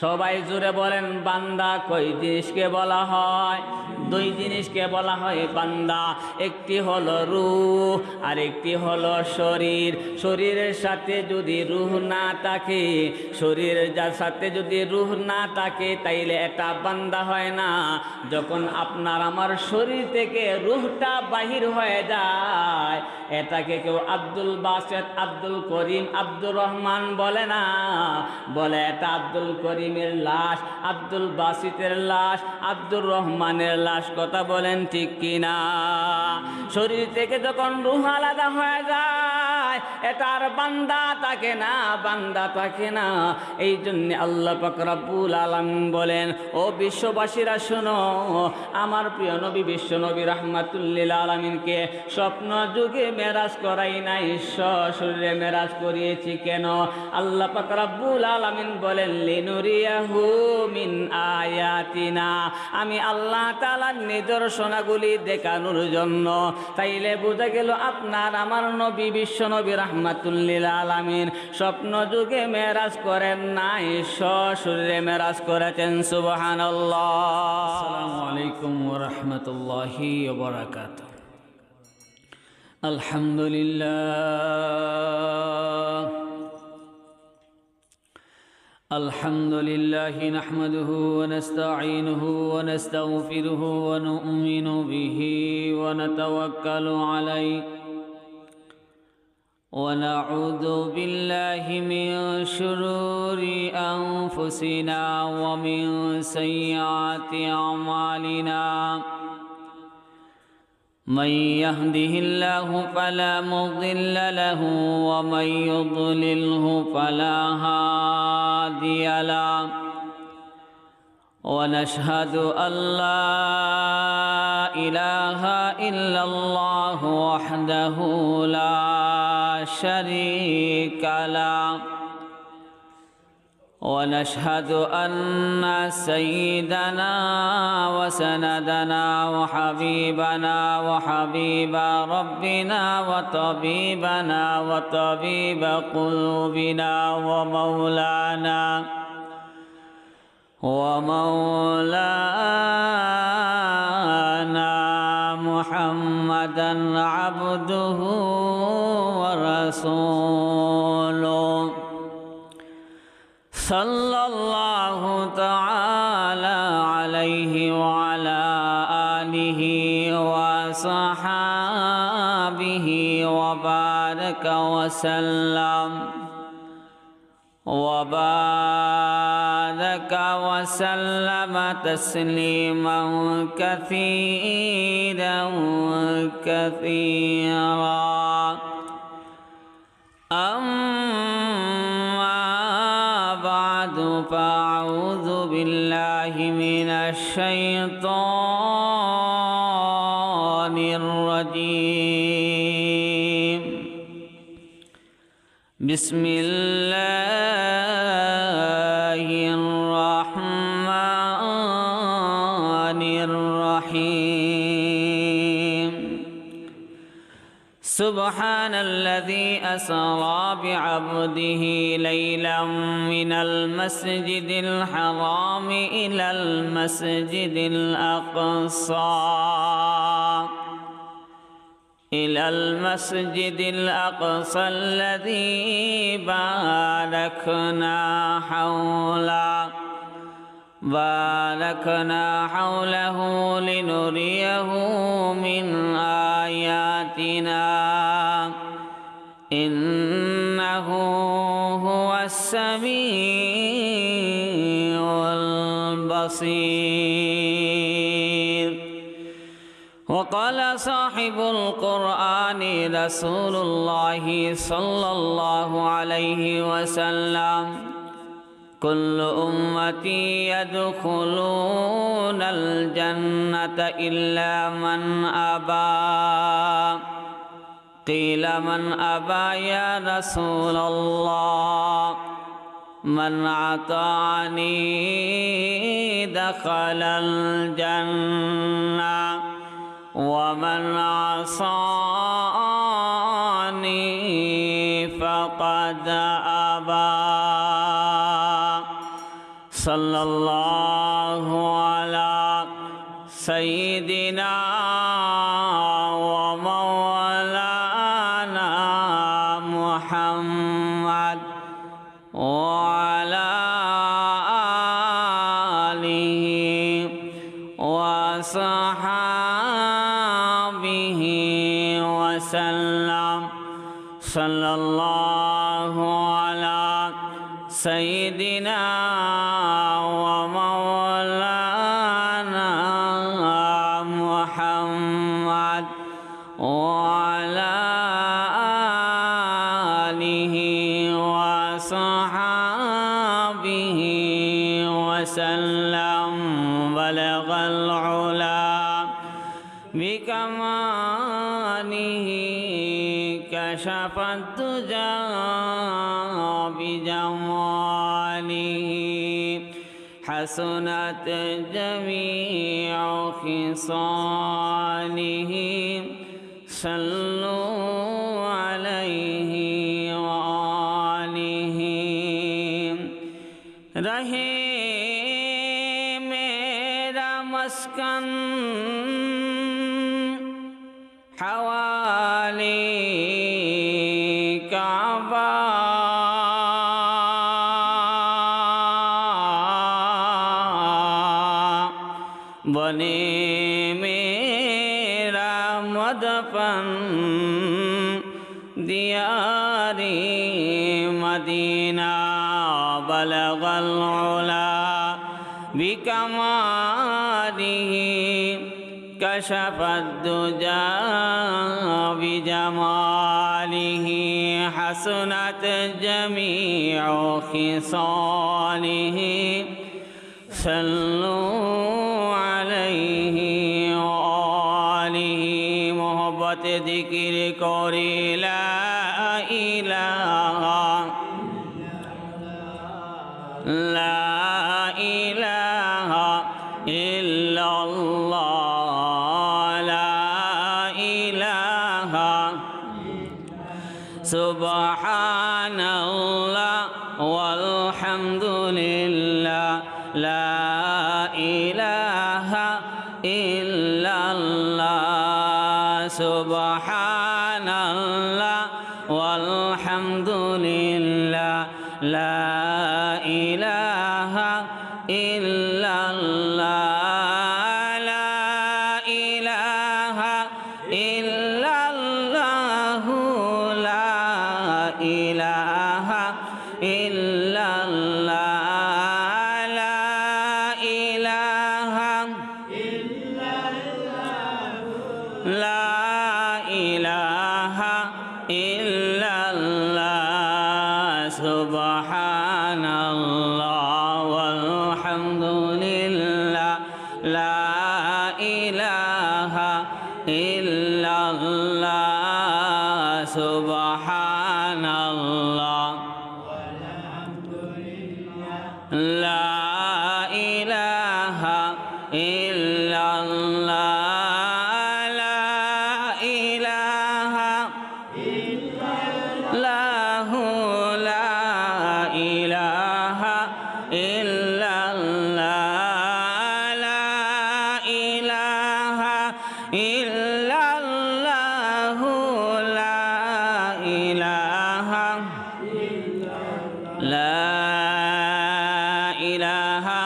সবাই জুড়ে বলেন বান্দা কই জিনিসকে বলা হয়? দুই জিনিসকে বলা হয় বান্দা। একটি হলো রূহ আর একটি হলো শরীর। শরীরের সাথে যদি রূহ না থাকে, শরীরের যার সাথে যদি রূহ না থাকে তাইলে এটা বান্দা হয় না। যখন আপনার আমার শরীর থেকে রূহটা বাহির হয়ে যায়, এটাকে কেউ আব্দুল বাসেত, আব্দুল করিম, আব্দুর রহমান বলে না, বলে এটা আব্দুল করিমের লাশ, আব্দুল বাসিতের লাশ, আব্দুর রহমানের লাশ। কথা বলেন ঠিক কিনা? শরীর থেকে যখন রূহ আলাদা হয়ে যায়, এটা আর বান্দা থাকে না, বান্দা থাকে না। এই জন্য আল্লাহ পাক রব্বুল আলামিন বলেন, ও বিশ্ববাসীরা শোনো, আমার প্রিয় নবী বিশ্ব নবী রাহমাতুল লিল আলামিনকে স্বপ্ন যুগে মেরাজ করাই নাই, সশরীরে মেরাজ করিয়েছি। কেন? আল্লাহ পাক রব্বুল আলামিন বলেন, লিনুরিয়াহু মিন আয়াতিনা, আমি আল্লাহ তাআলার নিদর্শনাগুলি দেখানোর জন্য। তাইলে বোঝা গেল আপনার আমার নবী বিশ্ব নবী রাহমাতুল লিল আলামিন স্বপ্ন যুগে মেরাজ করেন নাই, সশরীরে মেরাজ করেছেন। সুবহানাল্লাহ। আসসালামু আলাইকুম ওয়া রাহমাতুল্লাহি ওয়া বারাকাতুহু। আলহামদুলিল্লাহ নাহমাদুহু ওয়া নাস্তাঈনুহু ওয়া নাস্তাগফিরুহু ওয়া নু'মিনু বিহি ওয়া নাতাওয়াক্কালু আলাইহি ونعوذ بالله من شرور أنفسنا ومن سيئات أعمالنا من يهده الله فلا مضل له ومن يضلله فلا هادي له ونشهد أن لا إله إلا الله وحده لا شريك له ونشهد أن سيدنا وسندنا وحبيبنا وحبيب ربنا وطبيبنا وطبيب قلوبنا ومولانا محمدا عبده ورسوله صلى الله تعالى عليه وعلى آله وصحابه وبارك وسلم تسليما كثيرا كثيرا. أما بعد فأعوذ بالله من الشيطان الرجيم. بسم الله الرحمن الرحيم. سبحان الذي أسرى بعبده ليلا من المسجد الحرام إلى المسجد الأقصى الذي باركنا حوله لنريه من آياتنا إنه هو السميع البصير. وقال صاحب القرآن رسول الله صلى الله عليه وسلم: كل أمتي يدخلون الجنة إلا من أبى. قيل من أبى يا رسول الله؟ من أطاعني دخل الجنة ومن عصاني فقد أبى. सल्लल्लाहु अला सय्यिदिना व मौलाना मुहम्मद व अला आलिहि व सहाबिहि वसल्लम सल्लल्लाहु अला सय्यिदिना व मौलाना मुहम्मद व अला आलिहि व सहाबिहि वसल्लम बलगल उला बिकमालिहि कशफत दुजा बिजमालिहि हसनत जमीउ खिसालिहि सल्लु अलैहि व आलिहि रहे मेरा मस्कन हवाले काबा बने मेरा मदफन दियारे मदीना बलगल उला बिकमालिहि कशफत दुजा बिजमालिहि हसनत जमीउ खिसालिहि सल्लु अलैहि व आलिहि मोहब्बत जिक्र करे ला इलाहा इल्लल्लाह ला इलाहा सुबहानल्लाह वल्हम्दुलिल्लाह ला इलाहा इल्लल्लाह सुबहानल्लाह वल्हम्दुलिल्लाह ला इलाहा इल्लल्लाह ला इलाहा इल्लल्लाह ला इलाहा इल्लल्लाह ला इलाहा इल्लल्लाह सुबहानल्लाह वल्हम्दुलिल्लाह ला इलाहा इल्लल्लाह सुबहानल्लाह ला इलाहा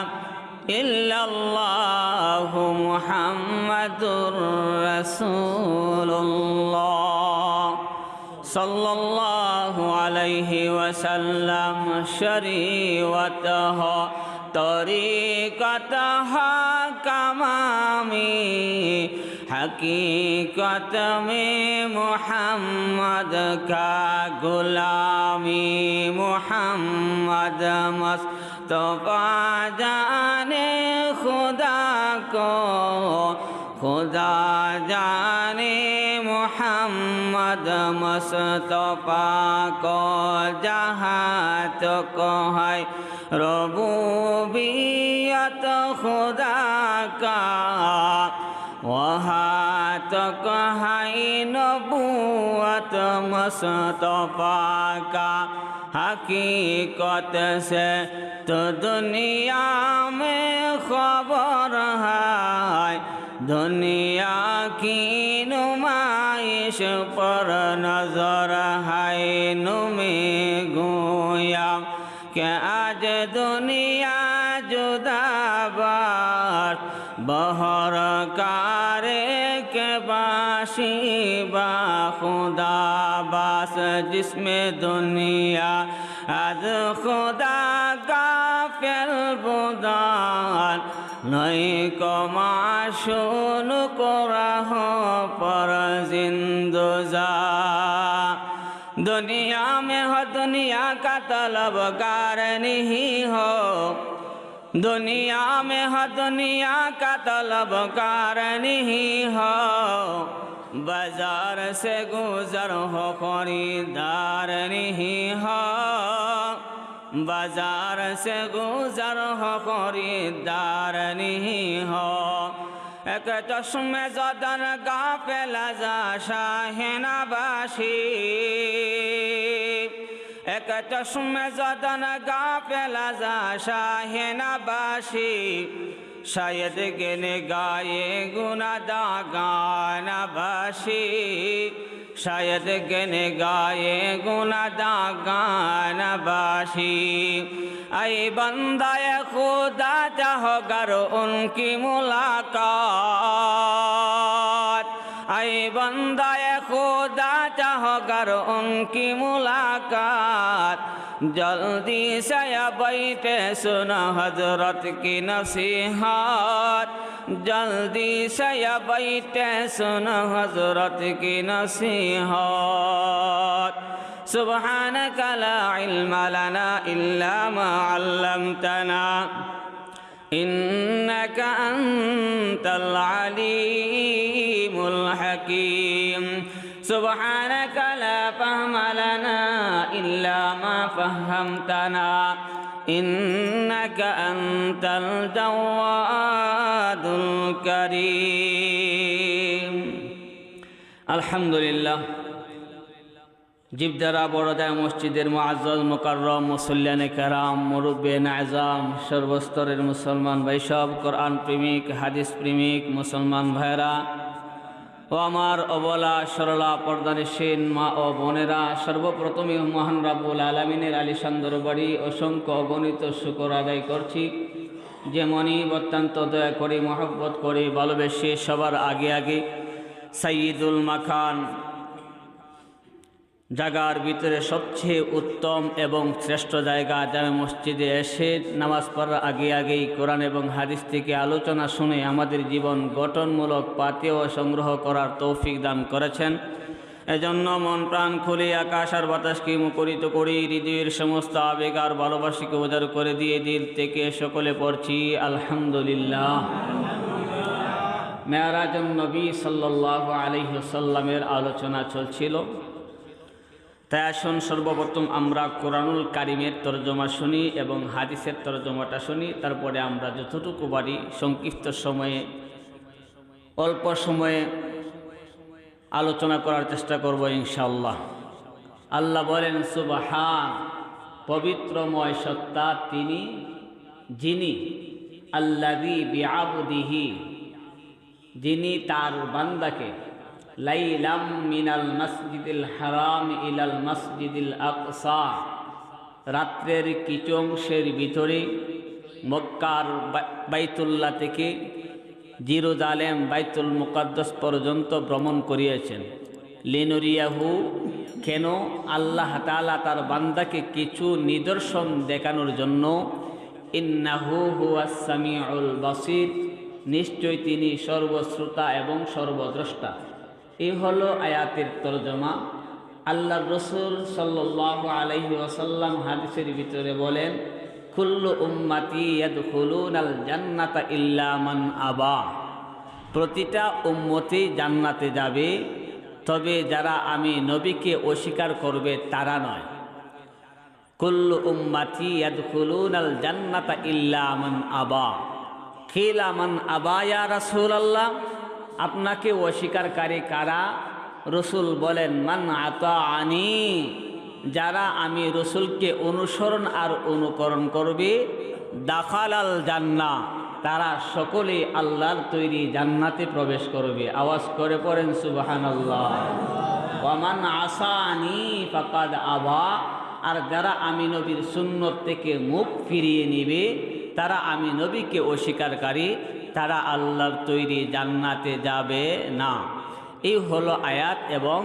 इल्लल्लाह मुहम्मदुर रसूलुल्लाह सल्लल्लाहु अलैहि वसल्लम शरीअतह तरीक़तह कमामी हकीकत में मुहम्मद का गुलामी मुहम्मद मुस्तफ़ा जाने खुदा को खुदा जाने मुहम्मद मुस्तफ़ा को जहाँ तक है रबूबियत खुदा का वहाँ तक है नबूवत मुस्तफ़ा का हकीकत से तो दुनिया में खबर है, दुनिया की नुमाइश पर नजर है। नुमे गोया कि आज दुनिया जुदाबार बहर कारे के बाशी बा खुदा बास, जिसमें दुनिया आज खुदा का फिलबुदान नहीं को माशून को रहो पर जिंदुजा। दुनिया में हो दुनिया का तलबगार नहीं हो, दुनिया में हो दुनिया का तलबगार नहीं हो। बाजार से गुजर हो खरीदार नहीं हो, बाजार से गुजर हो खरीदार नहीं हो। एक चश्मे जदन गाफिल जा शाहिनाबाशी, एक चश्मे जदन गाफिल जा शाहिनाबाशी। शायद गिने गाये गुनादा गाना बाशी, शायद गिने गाये गुनादा गाना बाशी। ऐ बंदाए खुदा चाहो गर उनकी मुलाकात, ऐ बंदाए खुदा चाहो गर उनकी मुलाकात। जल्दी से बैठे सुनो हजरत की नसीहत, जल्दी से बैठे सुनो हजरत की नसीहत। सुब्हानक ला इल्म लना इल्ला मा अल्लमतना इन्नक अंतल अलीमुल हकीम। सुब्हानक ला फहम लना इल्ला मा फहमतना इन्नक अंतल जवादुल करीम। अल्हम्दुलिल्लाह। जीवदारा बड़ोदा मस्जिदेर मुआज्जज मुकर्रम मुसल्लियाने कराम मुरब्बियाने आज़ाम सर्वस्तरेर मुसलमान भाई सब, कुरान प्रेमिक हादिस प्रेमिक मुसलमान भाईरा ও আমার অবলা সরলা পর্দানিসীন মা ও বোনেরা, সর্বপ্রথমে মহান রাব্বুল আলামিনের আলিশান দরবারে অসংখ্য অগণিত শুকর আদায় করছি, যে মনিব অত্যন্ত দয়া করে মহব্বত করে ভালোবেসে সবার আগে আগে সাইয়্যিদুল মাকান জায়গার ভিতরে সবচেয়ে উত্তম এবং শ্রেষ্ঠ জায়গা জামে মসজিদে এসে নামাজ পড়ার আগে আগেই কোরআন এবং হাদিস থেকে আলোচনা শুনে আমাদের জীবন গঠনমূলক পাথেয় সংগ্রহ করার তৌফিক দান করেছেন। এজন্য মন প্রাণ খুলে আকাশ আর বাতাসকে মুখরিত করে হৃদয়ের সমস্ত আবেগ আর ভালোবাসাকে উজাড় করে দিয়ে দিল থেকে সকলে পড়ছি আলহামদুলিল্লাহ। মেরাজুন নবী সাল্লাল্লাহু আলাইহি ওয়াসাল্লামের আলোচনা চলছিল, তাই আসুন সর্বপ্রথম আমরা কোরআনুল কারিমের তরজমা শুনি এবং হাদিসের তরজমাটা শুনি, তারপরে আমরা যতটুকু পারি সংক্ষিপ্ত সময়ে অল্প সময়ে আলোচনা করার চেষ্টা করব ইনশাআল্লাহ। আল্লাহ বলেন সুবহান, পবিত্রময় সত্তা তিনি যিনি, আল্লাযী বিআবদিহি, যিনি তার বান্দাকে লাইলাম মিনাল মসজিদিল হারাম ইলাল মসজিদিল আকসা, রাত্রের কিছু অংশের ভিতরে মক্কার বাইতুল্লাহ থেকে জেরুজালেম বাইতুল মুকাদ্দাস পর্যন্ত ভ্রমণ করিয়েছেন। লিনুরিয়াহু, কেন? আল্লাহ তাআলা তার বান্দাকে কিছু নিদর্শন দেখানোর জন্য। ইন্নাহু হুয়াস সামিউল বাসীর, নিশ্চয় তিনি সর্বশ্রোতা এবং সর্বদ্রষ্টা। এই হলো আয়াতের তরজমা। আল্লাহর রাসূল সাল্লাল্লাহু আলাইহি ওয়াসাল্লাম হাদিসের ভিতরে বলেন, কুল্লু উম্মতি ইয়াদখুলুনাল জান্নাতা ইল্লা মান আবা, প্রতিটা উম্মতি জান্নাতে যাবে, তবে যারা আমি নবীকে অস্বীকার করবে তারা নয়। কুল্লু উম্মতি ইয়াদখুলুনাল জান্নাতা ইল্লা মান আবা। কিলা মান আবা ইয়া রাসূলুল্লাহ, আপনাকে অস্বীকারী কারা? রসুল বলেন মান আতাআনি, যারা আমি রসুলকে অনুসরণ আর অনুকরণ করবে দাখালাল জান্নাহ, তারা সকলেই আল্লাহর তৈরি জান্নাতে প্রবেশ করবে। আওয়াজ করে পড়েন সুবহানাল্লাহ। ওয়ামান আসানি ফাকাদ আবা, আর যারা আমি নবীর সুন্নত থেকে মুখ ফিরিয়ে নিবে, তারা আমি নবীকে অস্বীকারী, তারা আল্লাহর তৈরি জান্নাতে যাবে না। এই হলো আয়াত এবং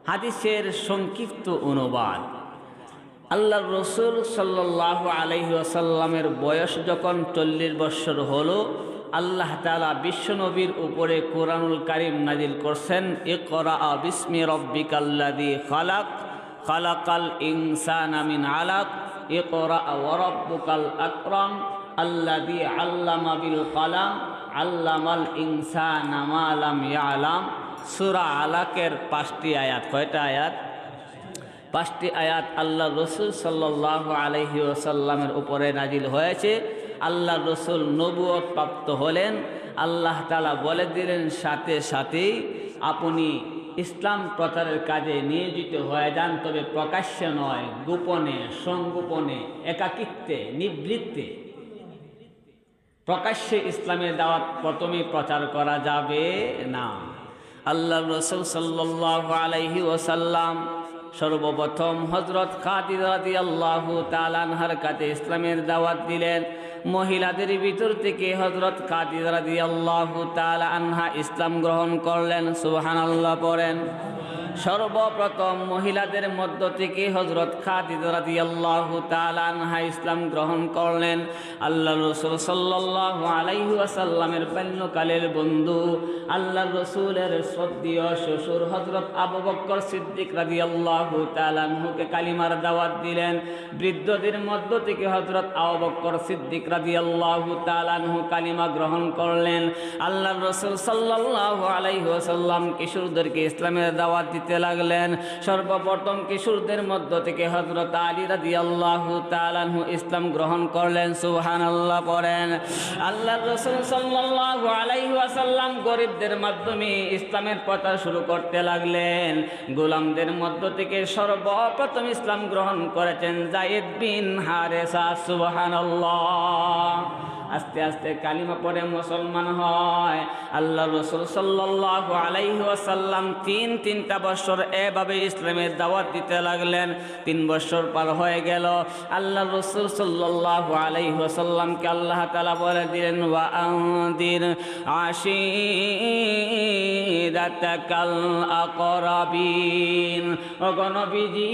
হাদিসের সংক্ষিপ্ত অনুবাদ। আল্লাহর রসুল সাল্লাল্লাহু আলাইহি ওয়াসাল্লামের বয়স যখন 40 বৎসর হলো, আল্লাহ তাআলা বিশ্বনবীর উপরে কোরআনুল কারীম নাজিল করছেন, ইকরা বিসমি রাব্বিকাল্লাযী খালাক, খালাকাল ইনসানা মিন আলাক, ইকরা ওয়া রাব্বুকাল আকরাম, আল্লাযী আল্লামা বিল কলম, আল্লামাল ইনসানা মা লাম ইয়ালাম। সূরা আলাকের 5টি আয়াত। কয়টা আয়াত? 5টি আয়াত আল্লাহ রসুল সাল্লাল্লাহু আলাইহি ওয়াসাল্লামের উপরে নাজিল হয়েছে। আল্লাহ রসুল নবুয়ত প্রাপ্ত হলেন, আল্লাহ তাআলা বলে দিলেন সাথে সাথেই আপনি ইসলাম প্রচারের কাজে নিয়োজিত হয়ে যান, তবে প্রকাশ্যে নয়, গোপনে, সংগোপনে, একাকিত্বে, নিবৃত্তে। প্রকাশ্যে ইসলামের দাওয়াত প্রথমে প্রচার করা যাবে না। আল্লাহ রসুল সাল্লাল্লাহু আলাইহি ওয়াসাল্লাম সর্বপ্রথম হযরত খাদিজা রাদিয়াল্লাহু তাআলা আনহার কাছে ইসলামের দাওয়াত দিলেন। মহিলাদের ভিতর থেকে হযরত খাদিজা রাদিয়াল্লাহু তাআলা আনহা ইসলাম গ্রহণ করলেন। সুবহানাল্লাহ পড়েন। সর্বপ্রথম মহিলাদের মধ্য থেকে হযরত খাদিজা রাদিয়াল্লাহু তাআলা আনহা ইসলাম গ্রহণ করলেন। আল্লাহ রাসূল সাল্লাল্লাহু আলাইহি ওয়াসাল্লামের বাল্যকালের বন্ধু, আল্লাহ রাসূলের শ্রদ্ধেয় শ্বশুর হযরত আবু বকর সিদ্দিক রাদিয়াল্লাহু তাআলা আনহুকে কালিমার দাওয়াত দিলেন। বৃদ্ধদের মধ্য থেকে হযরত আবু বকর সিদ্দিক রাদিয়াল্লাহু তাআলা আনহু কালিমা গ্রহণ করলেন। আল্লাহ রাসূল সাল্লাল্লাহু আলাইহি ওয়াসাল্লাম কিশোরদেরকে ইসলামের দাওয়াত দিতে লাগলেন। সর্বপ্রথম কিশোরদের মধ্য থেকে হযরত আলী রাদিয়াল্লাহু তাআলা আনহু ইসলাম গ্রহণ করলেন। সুবহানাল্লাহ পড়েন। আল্লাহর রাসূল সাল্লাল্লাহু আলাইহি ওয়াসাল্লাম গরিবদের মাধ্যমে ইসলামের প্রচার শুরু করতে লাগলেন। গোলামদের মধ্য থেকে সর্বপ্রথম ইসলাম গ্রহণ করেছেন যায়েদ বিন হারেসা। সুবহানাল্লাহ। আস্তে আস্তে কালিমা পড়ে মুসলমান হয়। আল্লাহ রাসূল সাল্লাল্লাহু আলাইহি ওয়াসাল্লাম তিনটা বছর এভাবে ইসলামের দাওয়াত দিতে লাগলেন। 3 বছর পার হয়ে গেল। আল্লাহ রাসূল সাল্লাল্লাহু আলাইহি ওয়াসাল্লামকে আল্লাহ তাআলা বলে দিলেন, ওয়া আনদির আশীরাতাকাল আকরাবিন। ও নবীজি,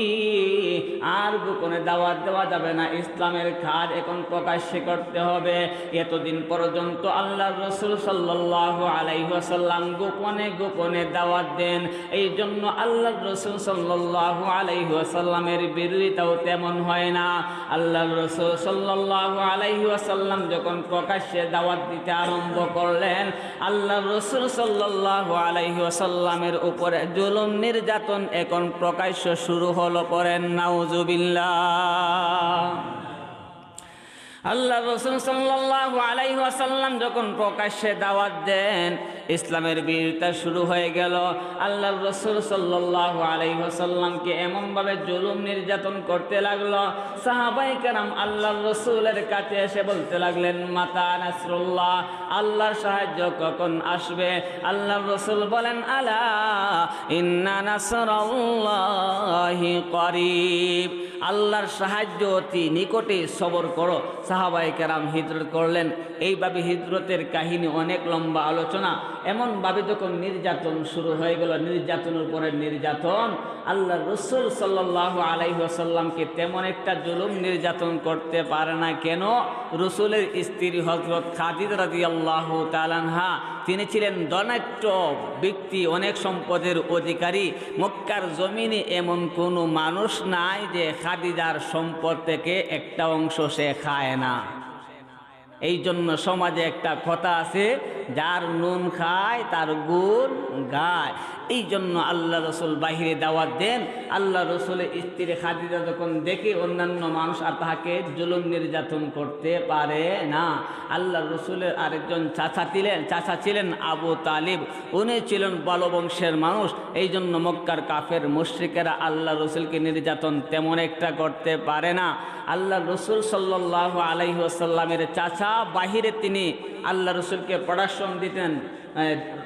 আর গোপনে দাওয়াত দেওয়া যাবে না, ইসলামের কাজ এখন প্রকাশ্যে করতে হবে। এতদিন পর্যন্ত আল্লাহর রাসূল সাল্লাল্লাহু আলাইহি ওয়াসাল্লাম গোপনে গোপনে দাওয়াত দেন। এই জন্য আল্লাহর রাসূল সাল্লাল্লাহু আলাইহি ওয়াসাল্লামের বিরোধিতাও তেমন হয় না। আল্লাহর রাসূল সাল্লাল্লাহু আলাইহি ওয়াসাল্লাম যখন প্রকাশ্যে দাওয়াত দিতে আরম্ভ করলেন, আল্লাহর রাসূল সাল্লাল্লাহু আলাইহি ওয়াসাল্লামের উপরে জুলুম নির্যাতন এখন প্রকাশ্য শুরু হলো। পড়েন নাউজুবিল্লাহ। আল্লাহ রাসূল সাল্লাল্লাহু আলাইহি ওয়াসাল্লাম যখন প্রকাশ্যে দাওয়াত দেন, ইসলামের বিরোধিতা শুরু হয়ে গেল। আল্লাহ রাসূল সাল্লাল্লাহু আলাইহি ওয়াসাল্লামকে এমনভাবে জুলুম নির্যাতন করতে লাগলো, সাহাবায়ে কেরাম আল্লাহর রাসূলের কাছে এসে বলতে লাগলেন, মাতা নাসরুল্লাহ, আল্লাহর সাহায্য কখন আসবে? আল্লাহর রাসূল বলেন, আলা ইন্না নাসরাল্লাহি করিব, আল্লাহর সাহায্য অতি নিকটে, সবর করো। সাহাবায়ে কেরাম হিজরত করলেন। এইভাবে হিজরতের কাহিনী অনেক লম্বা আলোচনা। এমনভাবে যখন নির্যাতন শুরু হয়ে গেল, নির্যাতনের উপরে নির্যাতন, আল্লাহ রাসূল সাল্লাল্লাহু আলাইহি ওয়াসাল্লামকে তেমন একটা জুলুম নির্যাতন করতে পারে না। কেন? রাসূলের স্ত্রী হযরত খাদিজা রাদিয়াল্লাহু তাআলা আনহা, তিনি ছিলেন ধনাঢ্য ব্যক্তি, অনেক সম্পদের অধিকারী। মক্কার জমিনে এমন কোনো মানুষ নাই যে খাদিজার সম্পদ থেকে একটা অংশ সে খায় না। এই জন্য সমাজে একটা কথা আছে, যার নুন খায় তার গুণ গায়। এই জন্য আল্লাহ রসুল বাহিরে দাওয়াত দেন। আল্লাহ রসুলের স্ত্রী খাদিজা যখন দেখে অন্যান্য মানুষ আর তাহাকে জুলুম নির্যাতন করতে পারে না। আল্লাহ রসুলের আরেকজন চাচা ছিলেন আবু তালিব, উনি ছিলেন বালবংশের মানুষ। এই জন্য মক্কার কাফের মুশরিকেরা আল্লাহ রসুলকে নির্যাতন তেমন একটা করতে পারে না। আল্লাহ রসুল সাল্লাল্লাহু আলাইহি ওয়াসাল্লামের চাচা বাহিরে তিনি আল্লাহ রসুলকে প্রোডাকশন দিতেন,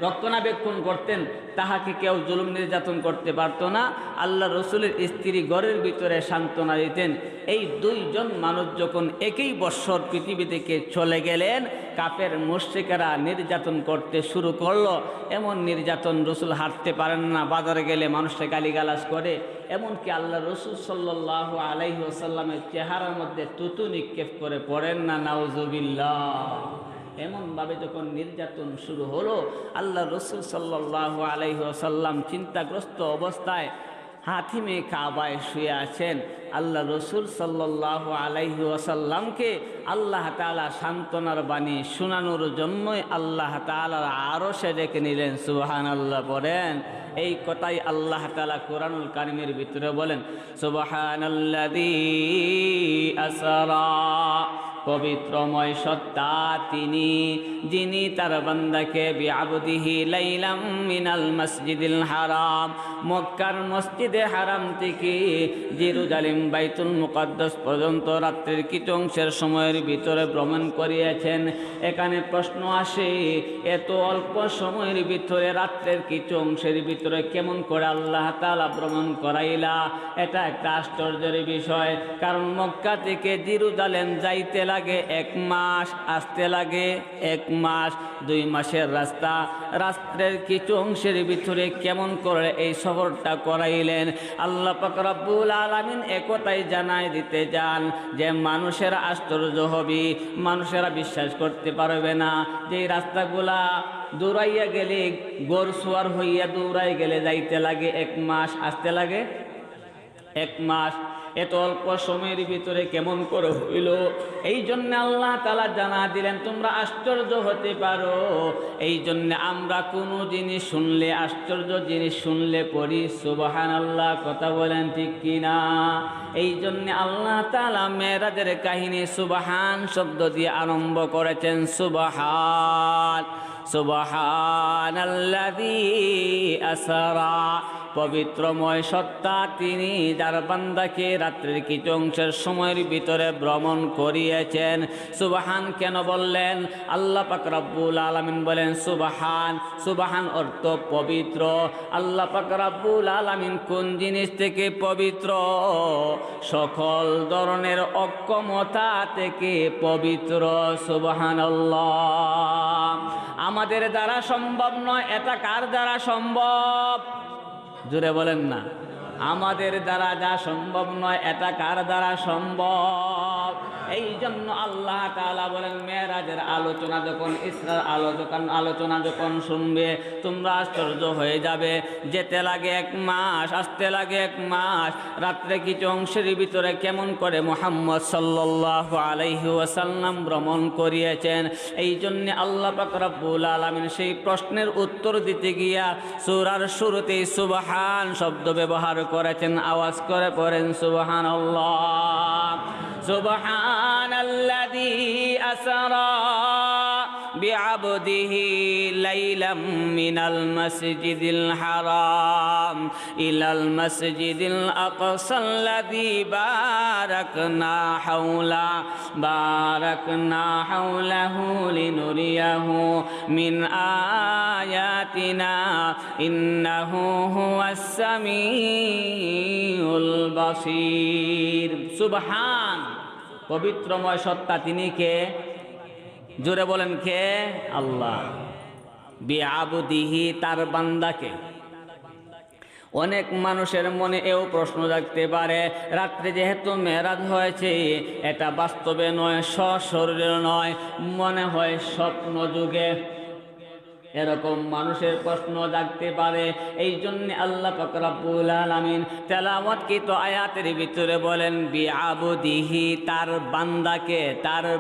রক্ষণাবেক্ষণ করতেন, তাহাকে কেউ জুলুম নির্যাতন করতে পারত না। আল্লাহ রসুলের স্ত্রী ঘরের ভিতরে সান্ত্বনা দিতেন। এই দুইজন মানুষ যখন একই বৎসর পৃথিবী থেকে চলে গেলেন, কাফের মুশরিকেরা নির্যাতন করতে শুরু করলো। এমন নির্যাতন রসুল হাঁটতে পারেন না, বাজারে গেলে মানুষকে গালিগালাজ করে। এমনকি আল্লাহ রসুল সাল্লাল্লাহু আলাইহি ওয়াসাল্লামের চেহারার মধ্যে তুতু নিক্ষেপ করে পড়েন না, নাউজুবিল্লাহ। এমনভাবে যখন নির্যাতন শুরু হলো, আল্লাহ রসুল সাল্লাল্লাহু আলাইহি ওয়াসাল্লাম চিন্তাগ্রস্ত অবস্থায় হাতিমে কাবায় শুয়ে আছেন। আল্লাহ রসুল সাল্লাল্লাহু আলাইহি ওয়াসাল্লামকে আল্লাহ তাআলা সান্ত্বনার বাণী শোনানোর জন্যই আল্লাহ তাআলার আরশে ডেকে নিলেন। সুবহানাল্লাহ পড়েন। এই কথাই আল্লাহ তাআলা কোরআনুল কারীমের ভিতরে বলেন, সুবহানাল্লাযী আসরা, পবিত্রময় সত্তা তিনি, যিনি তার বান্দাকে বিআবদিহি লাইলাম মিনাল মসজিদিল হারাম, মক্কার মসজিদে হারাম থেকে জেরুজালেম বাইতুল মুকাদ্দাস পর্যন্ত রাত্রির কিছু অংশের সময়ের ভিতরে ভ্রমণ করিয়েছেন। এখানে প্রশ্ন আসে, এত অল্প সময়ের ভিতরে রাত্রের কিছু অংশের ভিতরে কেমন করে আল্লাহ তাআলা ভ্রমণ করাইলা? এটা একটা আশ্চর্যের বিষয়। কারণ মক্কা থেকে জেরুজালেম যাইতে লাগে 1 মাস, আসতে লাগে 1 মাস, 2 মাসের রাস্তা। রাত্রের কিছু অংশের ভিতরে কেমন করে এই সফরটা করাইলেন? আল্লাহ পাক রব্বুল আলামিন একথাই জানাই দিতে যান যে মানুষেরা আশ্চর্য হবে, মানুষেরা বিশ্বাস করতে পারবে না যে এই রাস্তাগুলা দৌড়াইয়া গেলে, গোর সোয়ার হইয়া দৌড়াই গেলে যাইতে লাগে 1 মাস, আসতে লাগে 1 মাস। এত অল্প সময়ের ভিতরে কেমন করে হইল? এই জন্য আল্লাহ তাআলা জানা দিলেন তোমরা আশ্চর্য হতে পারো। এই জন্য আমরা কোনো জিনিস শুনলে, আশ্চর্য জিনিস শুনলে পড়ি সুবহানাল্লাহ। কথা বলেন ঠিক কিনা? এই জন্য আল্লাহ তাআলা মেরাজের কাহিনী সুবহান শব্দ দিয়ে আরম্ভ করেছেন। সুবহান, সুবহানাল্লাযী আসরা, পবিত্রময় সত্তা তিনি যার বান্দাকে রাত্রির কিছু অংশের সময়ের ভিতরে ভ্রমণ করিয়েছেন। সুবহান কেন বললেন? আল্লাহ পাক রব্বুল আলামিন বলেন সুবহান। সুবহান অর্থ পবিত্র। আল্লাহ পাক রব্বুল আলামিন কোন জিনিস থেকে পবিত্র? সকল ধরনের অক্ষমতা থেকে পবিত্র। সুবহানাল্লাহ। আমাদের দ্বারা সম্ভব নয়, এটা কার দ্বারা সম্ভব? জোরে বলেন না। আমাদের দ্বারা যা সম্ভব নয়, এটা কার দ্বারা সম্ভব? এই জন্য আল্লাহ তাআলা বলেন মেরাজের আলোচনা যখন, ইসরার আলোচনা যখন শুনবে তোমরা আশ্চর্য হয়ে যাবে। যেতে লাগে 1 মাস, আসতে লাগে 1 মাস। রাত্রে কিছু অংশের ভিতরে কেমন করে মুহাম্মদ সাল্লাল্লাহু আলাইহি ওয়াসাল্লাম ভ্রমণ করিয়েছেন। এই জন্য আল্লাহ পাক রব্বুল আলামিন সেই প্রশ্নের উত্তর দিতে গিয়া সূরার শুরুতেই সুবহান শব্দ ব্যবহার করেছেন। আওয়াজ করে পড়েন সুবহানাল্লাহ। সুবহানাল্লাযী আসরা বিআবদিহি লাইলাম মিনাল মসজিদিল হারাম ইলাল মসজিদিল আকসাল্লাযী বারাকনা হাওলাহু লিনুরিয়াহু মিন আয়াতিনা ইন্নাহু হুয়াস সামিউল বাসীর। সুবহান, পবিত্রময় সত্তা তিনি কে? জোরে বলেন কে? আল্লাহ। বিআবদিহি, তার বান্দাকে। অনেক মানুষের মনে এও প্রশ্ন জাগতে পারে, রাত্রে যেহেতু মেরাজ হয়েছে, এটা বাস্তবে নয়, সশরীরে নয়, মনে হয় স্বপ্ন যুগে। এরকম মানুষের প্রশ্ন জাগতে পারে। এই জন্য আল্লাহ পাক রব্বুল আলামিন তেলাওয়াতকৃত আয়াতের ভিতরে বলেন বিআবদিহি, তার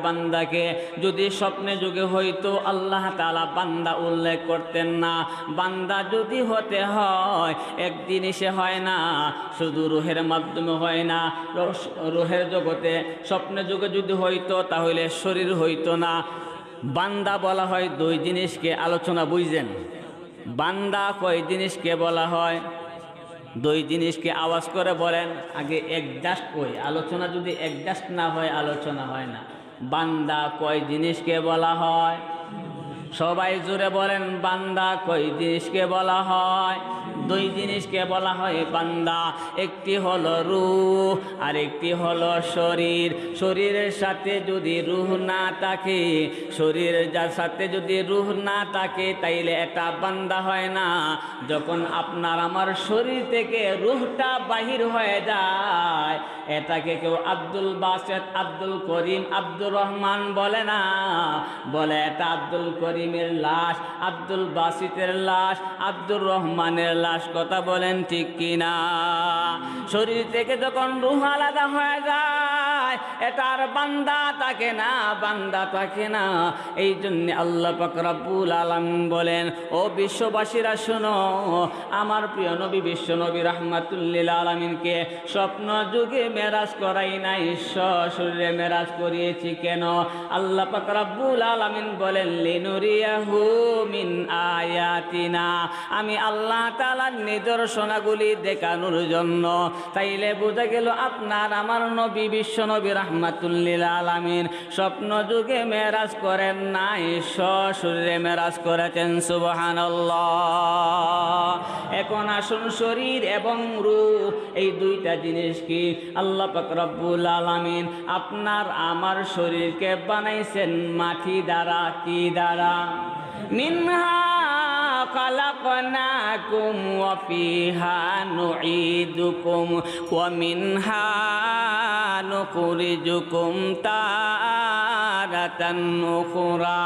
বান্দাকে যদি স্বপ্নে যুগে হইতো আল্লাহ তাআলা বান্দা উল্লেখ করতেন না। বান্দা যদি হতে হয় এক জিনিসে হয় না, শুধু রূহের মাধ্যমে হয় না, রূহের জগতে স্বপ্নে যুগে যদি হইতো তাহলে শরীর হইতো না। বান্দা বলা হয় দুই জিনিসকে, আলোচনা বুঝছেন? বান্দা কয় জিনিসকে বলা হয়? দুই জিনিসকে। আওয়াজ করে বলেন আগে একজাস্ট কই, আলোচনা যদি একজাস্ট না হয় আলোচনা হয় না। বান্দা কয় জিনিসকে বলা হয়? সবাই জোরে বলেন, বান্দা কয় জিনিসকে বলা হয়? দুই জিনিসকে বলা হয় বান্দা। একটি হলো রূহ আর একটি হলো শরীর। শরীরের সাথে যদি রূহ না থাকে, শরীরের যার সাথে যদি রূহ না থাকে তাইলে এটা বান্দা হয় না। যখন আপনার আমার শরীর থেকে রূহটা বাহির হয়ে যায়, এটাকে কেউ আব্দুল বাসেত, আব্দুল করিম, আব্দুর রহমান বলে না, বলে এটা আব্দুল করিমের লাশ, আব্দুল বাসিতের লাশ, আব্দুর রহমানের লাশ। কথা বলেন ঠিক কিনা? শরীর থেকে যখন রূহ আলাদা হয়ে যায় এটা আর বান্দা থাকে না, বান্দা থাকে না। এই জন্য আল্লাহ পাক রব্বুল আলামিন বলেন, ও বিশ্ববাসীরা শোনো, আমার প্রিয় নবী বিশ্ব নবী রাহমাতুল লিল আলামিনকে স্বপ্ন যুগে মেরাজ করাই নাই, সশরীরে মেরাজ করিয়েছি। কেন? আল্লাহ পাক রব্বুল আলামিন বলেন লিনুরিয়াহু মিন আয়াতিনা, আমি আল্লাহ তাআলার নিদর্শনাগুলি দেখানোর জন্য। তাইলে বোঝা গেল আপনার আমার নবী বিশ্ব নবী রাহমাতুল লিল আলামিন স্বপ্ন যুগে মেরাজ করেন নাই, সশরীরে মেরাজ করেছেন। সুবহানাল্লাহ। এখন আসুন, শরীর এবং রূহ এই দুইটা জিনিস কি? আল্লাহ পাক রব্বুল আলামিন আপনার আমার শরীরকে বানাইছেন মাটি দ্বারা। কি দ্বারা? মিনহা খালাকনাকুম ওয়া ফিহা নুঈদুকুম ওয়া মিনহা নুখরিজুকুম তারাতান উখরা।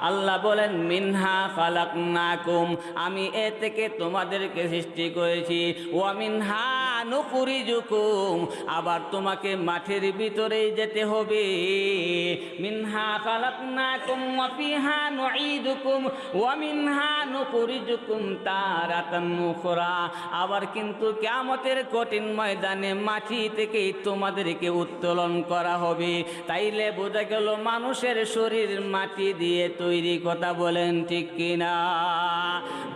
আল্লাহ বলেন মিনহা খালাকনাকুম, আমি এ থেকে তোমাদেরকে সৃষ্টি করেছি। ওয়া মিনহা নুখরিজুকুম, আবার তোমাকে মাটির ভিতরেই যেতে হবে। মিনহা খালাকনাকুম ওয়া ফিহা নুঈদুকুম ওয়া মিনহা নুখরিজুকুম তারাতান উখরা। আবার কিন্তু কিয়ামতের কঠিন ময়দানে মাটি থেকেই তোমাদেরকে উত্তোলন করা হবে। তাইলে বোঝা গেল মানুষের শরীর মাটি দিয়ে তৈরি। কথা বলেন ঠিক কিনা?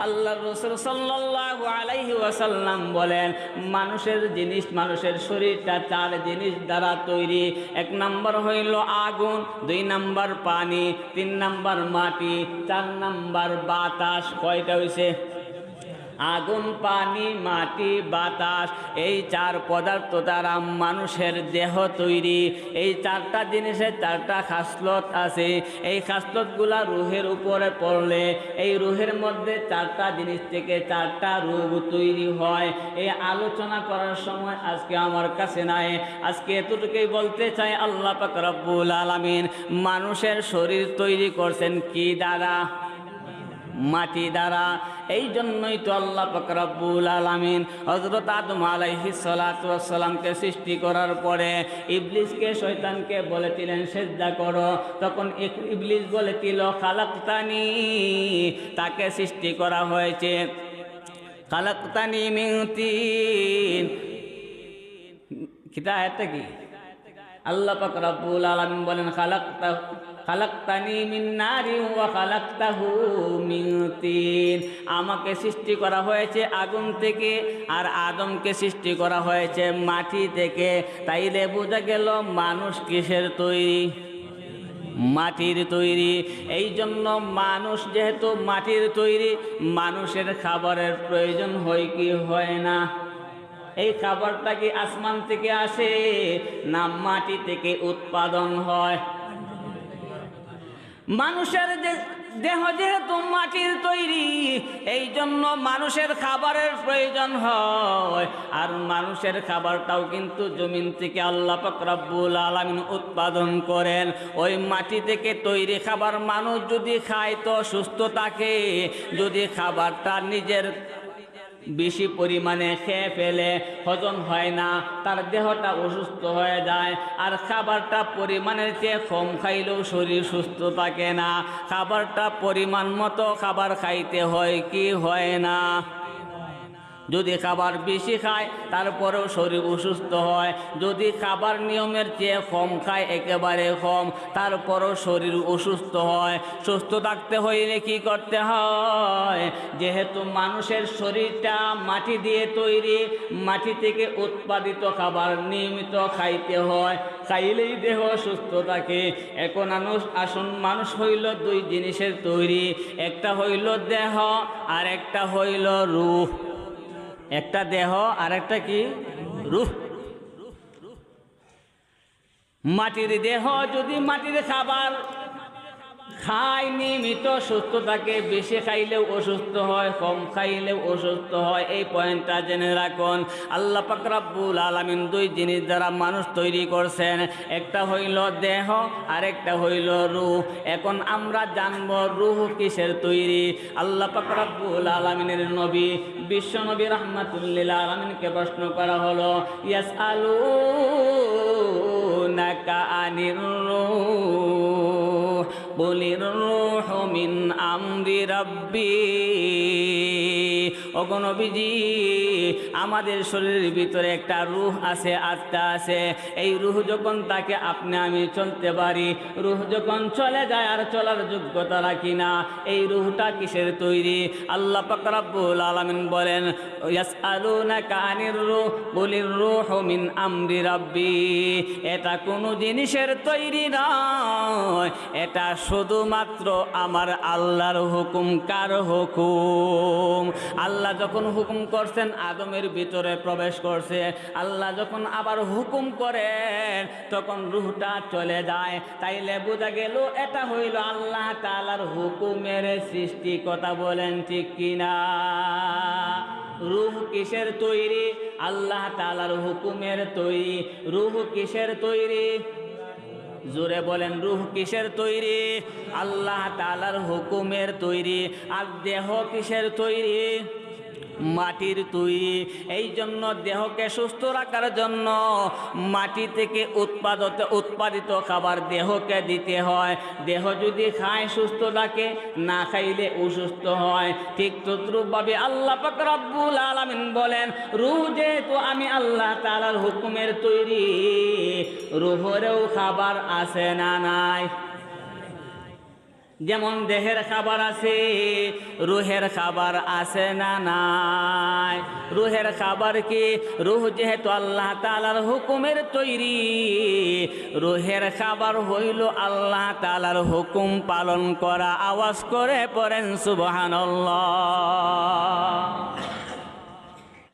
আল্লাহ রাসূল সাল্লাল্লাহু আলাইহি ওয়াসাল্লাম বলেন মানুষের শরীরটা চার জিনিস দ্বারা তৈরি। এক নাম্বার হইল আগুন, দুই নাম্বার পানি, তিন নাম্বার মাটি, চার নাম্বার বাতাস। কয়টা হইছে? আগুন, পানি, মাটি, বাতাস, এই চার পদার্থ দ্বারা মানুষের দেহ তৈরি। এই চারটা জিনিসের চারটা খাসলত আছে। এই খাসলতগুলা রূহের উপরে পড়লে এই রূহের মধ্যে চারটা জিনিস থেকে চারটা রূপ তৈরি হয়। এই আলোচনা করার সময় আজকে আমার কাছে নাই। আজকে এতটুকুই বলতে চাই, আল্লাহ পাক রব্বুল আলামিন মানুষের শরীর তৈরি করছেন কি দ্বারা? মাটি দ্বারা। এই জন্যই তো আল্লাহ পাক রব্বুল আলামিন হযরত আদম আলাইহিস সালাতু ওয়াস সালামকে সৃষ্টি করার পরে ইবলিসকে, শয়তানকে বলেছিলেন সিজদা করো। তখন ইবলিস বলেছিল খালাকতানি, তাকে সৃষ্টি করা হয়েছে খালাকতানি মিন তিন। কিতা এটা কি? আল্লাহ পাক রব্বুল আলামিন বলেন খালাকতানি মিন নারি ওয়া খালাকতাহু মিন তিন। আমাকে সৃষ্টি করা হয়েছে আগুন থেকে আর আদমকে সৃষ্টি করা হয়েছে মাটি থেকে। তাইলে বোঝা গেল মানুষ কিসের তৈরি? মাটির তৈরি। এই জন্য মানুষ যেহেতু মাটির তৈরি, মানুষের খাবারের প্রয়োজন হয় কি হয় না? এই খাবারটা কি আসমান থেকে আসে না মাটি থেকে উৎপাদন হয়? মানুষের যে দেহ যেহেতু মাটির তৈরি, এই জন্য মানুষের খাবারের প্রয়োজন হয়। আর মানুষের খাবারটাও কিন্তু জমিন থেকে আল্লাহ পাক রব্বুল আলামিন উৎপাদন করেন। ওই মাটি থেকে তৈরি খাবার মানুষ যদি খায় তো সুস্থ থাকে। যদি খাবারটা নিজের বেশি পরিমাণে খেয়ে ফেলে, হজম হয় না, তার দেহটা অসুস্থ হয়ে যায়। আর খাবারটা পরিমাণের চেয়ে কম খাইলেও শরীর সুস্থ থাকে না। খাবারটা পরিমাণ মতো খাবার খাইতে হয় কি হয় না? যদি খাবার বেশি খায় তারপরেও শরীর অসুস্থ হয়। যদি খাবার নিয়মের চেয়ে কম খায়, একেবারে কম, তারপরেও শরীর অসুস্থ হয়। সুস্থ থাকতে হইলে কি করতে হয়? যেহেতু মানুষের শরীরটা মাটি দিয়ে তৈরি, মাটি থেকে উৎপাদিত খাবার নিয়মিত খাইতে হয়, খাইলেই দেহ সুস্থ থাকে। এখন আসুন, মানুষ হইল দুই জিনিসের তৈরি, একটা হইল দেহ আর একটা হইল রূহ। একটা দেহ আর একটা কি? রূহ। মাটির দেহ যদি মাটির খাবার খায় নিয়মিত সুস্থ থাকে, বেশি খাইলেও অসুস্থ হয়, কম খাইলেও অসুস্থ হয়। এই পয়েন্টটা জেনে রাখুন। আল্লাহ পাক রব্বুল আলামিন দুই জিনিস দ্বারা মানুষ তৈরি করছেন, একটা হইল দেহ আর একটা হইল রূহ। এখন আমরা জানবো রূহ কিসের তৈরি। আল্লাহ পাক রব্বুল আলামিনের নবী বিশ্ব নবী রাহমাতুল লিল আলামিনকে প্রশ্ন করা হলো, ইয়াসআলুনাকা আনির রূহ বলির রূহ মিন আমরি রাব্বি। ওগো নবীজি, আমাদের শরীরের ভিতরে একটা রূহ আছে, আত্মা আছে। এই রূহ যখন তাকে আপনি আমি চলতে পারি, রূহ যখন চলে যায় আর চলার যোগ্যতা রাখি না, এই রূহটা কিসের তৈরি? আল্লাহ পাক রব্বুল আলামিন বলেন, ইয়াসআলুনাকা আনির রূহ বলির রূহ মিন আমরি রাব্বি। এটা কোনো জিনিসের তৈরি নয়, এটা শুধুমাত্র আমার আল্লাহর হুকুম। কার হুকুম? আল্লাহ যখন হুকুম করছেন আদমের ভিতরে প্রবেশ করছে, আল্লাহ যখন আবার হুকুম করেন তখন রূহটা চলে যায়। তাইলে বোঝা গেল এটা হইল আল্লাহ তাআলার হুকুমের সৃষ্টি। কথা বলেন ঠিক কিনা? রূহ কিসের তৈরি? আল্লাহ তাআলার হুকুমের তৈরি। রূহ কিসের তৈরি? জোরে বলেন, রূহ কিসের তৈরি? আল্লাহ তাআলার হুকুমের তৈরি। আর দেহ কিসের তৈরি? মাটির তৈরি। এই জন্য দেহকে সুস্থ রাখার জন্য মাটি থেকে উৎপাদিত খাবার দেহকে দিতে হয়। দেহ যদি খায় সুস্থ থাকে, না খাইলে অসুস্থ হয়। ঠিক তদ্রূপভাবে আল্লাহ পাক রব্বুল আলামিন বলেন, রূহ যেহেতু আমি আল্লাহ তাআলার হুকুমের তৈরি, রূহেরও খাবার আছে না নাই? যেমন দেহের খাবার আছে, রুহের খাবার আছে না নাই? রুহের খাবার কি? রুহ যেহেতু আল্লাহ তাআলার হুকুমের তৈরি, রুহের খাবার হইল আল্লাহ তাআলার হুকুম পালন করা। আওয়াজ করে পড়েন সুবহানাল্লাহ।